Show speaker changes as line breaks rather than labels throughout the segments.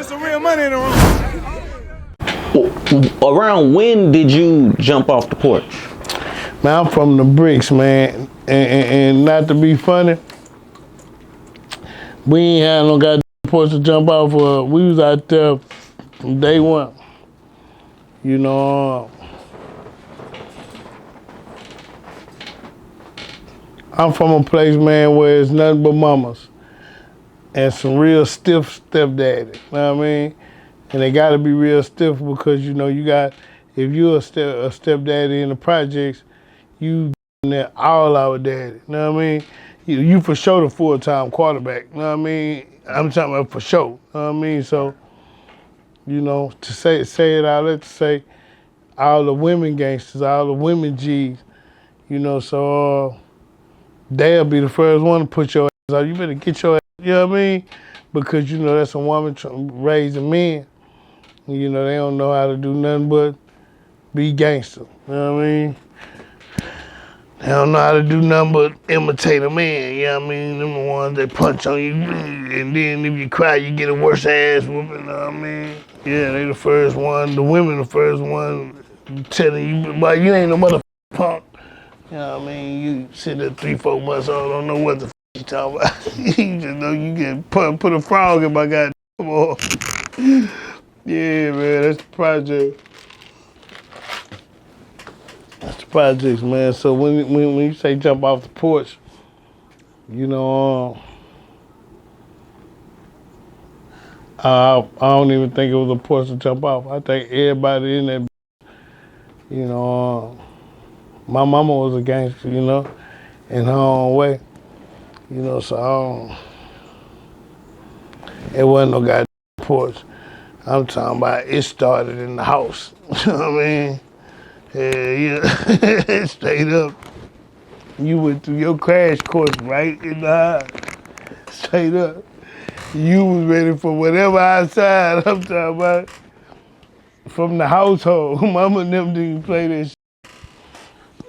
some real money in the room.
Around when did you jump off the porch?
Man, I'm from the bricks, man. And not to be funny, we ain't had no goddamn porch to jump off of. We was out there from day one. You know, I'm from a place, man, where it's nothing but mamas and some real stiff stepdaddy. You know what I mean? And they gotta be real stiff because, you know, if you're a stepdaddy in the projects, you there all our daddy. You know what I mean? You for sure the full-time quarterback. You know what I mean? I'm talking about for sure. You know what I mean? So, you know, to say it all that to say all the women gangsters, all the women G's, you know, so they'll be the first one to put your ass out. You better get your ass, you know what I mean? Because, you know, that's a woman raising men. You know, they don't know how to do nothing but be gangster. You know what I mean? They don't know how to do nothing but imitate a man, you know what I mean? Them the ones that punch on you, and then if you cry, you get a worse ass whooping, you know what I mean? Yeah, they the first one, the women the first one telling you, boy, you ain't no motherfucking punk. You know what I mean? You sit there 3-4 months old, don't know what the you talking about. You just know you get put a frog in my goddamn ball. Yeah, man, that's the project. That's the projects, man. So when you say jump off the porch, you know, I don't even think it was a porch to jump off. I think everybody in there, you know, my mama was a gangster, you know, in her own way. You know, so it wasn't no goddamn porch. I'm talking about it started in the house. You know what I mean? Yeah, straight up. You went through your crash course right in the house. Straight up. You was ready for whatever outside. I'm talking about from the household. Mama and them didn't play this shit.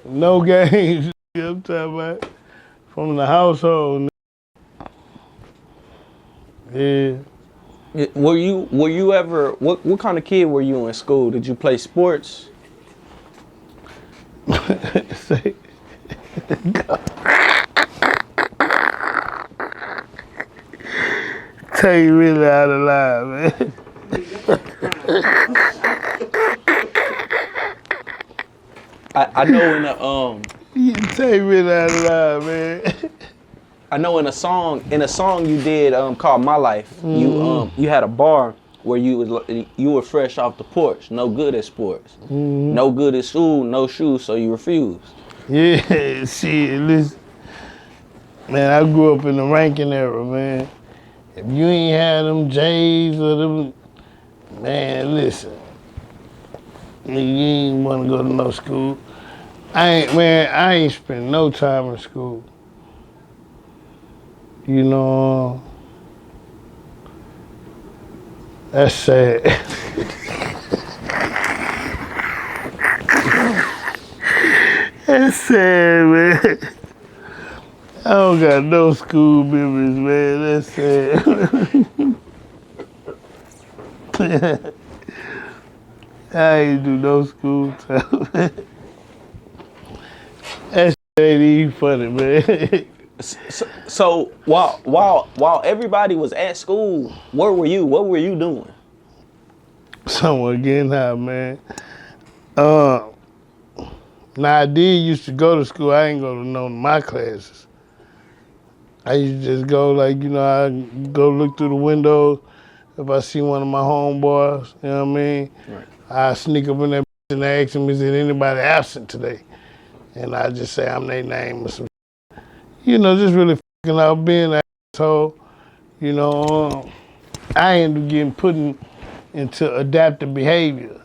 No games. I'm talking about from the household. Yeah.
Were you ever, what kind of kid were you in school? Did you play sports?
Say, tell you really out of line, man.
I know in a
You tell you really out of line, man.
I know in a song you did called My Life, you had a bar where you were fresh off the porch, no good at sports, no good at school, no shoes, so you refused.
Yeah, shit, listen. Man, I grew up in the ranking era, man. If you ain't had them J's or them, man, listen. You ain't wanna go to no school. I ain't spent no time in school. You know, that's sad. That's sad, man. I don't got no school memories, man. That's sad. I ain't do no school time. That shit ain't even funny, man.
So while everybody was at school, where were you? What were you doing?
Somewhere getting high, man. Now I did used to go to school. I ain't go to none of my classes. I used to just go, like, you know, I go look through the windows. If I see one of my homeboys, you know what I mean?
Right.
I sneak up in there and ask them, is there anybody absent today? And I just say I'm their name or some. You know, just really fucking out being an asshole. You know, I ended up getting put into adaptive behavior.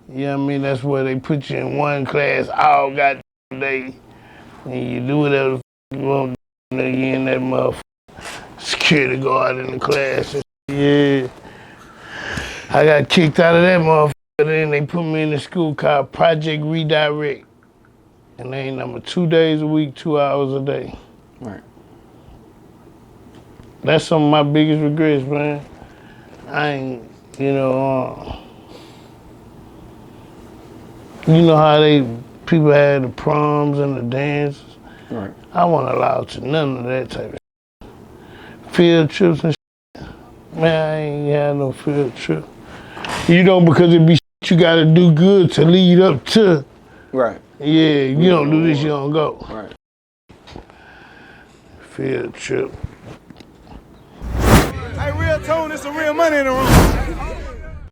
You know what I mean? That's where they put you in one class all goddamn day. And you do whatever the you want. You in that motherfucker security guard in the class. Yeah. I got kicked out of that motherfucker. Then they put me in a school called Project Redirect. And they ain't number 2 days a week, 2 hours a day.
Right.
That's some of my biggest regrets, man. I I ain't, you know how people had the proms and the dances?
Right.
I wasn't allowed to none of that type of shit. Field trips and shit. Man, I ain't had no field trip. Because it be shit you gotta do good to lead up to.
Right.
Yeah, you don't do this, you don't go.
Right.
Field trip.
Hey, RealToon, there's some real money in the room.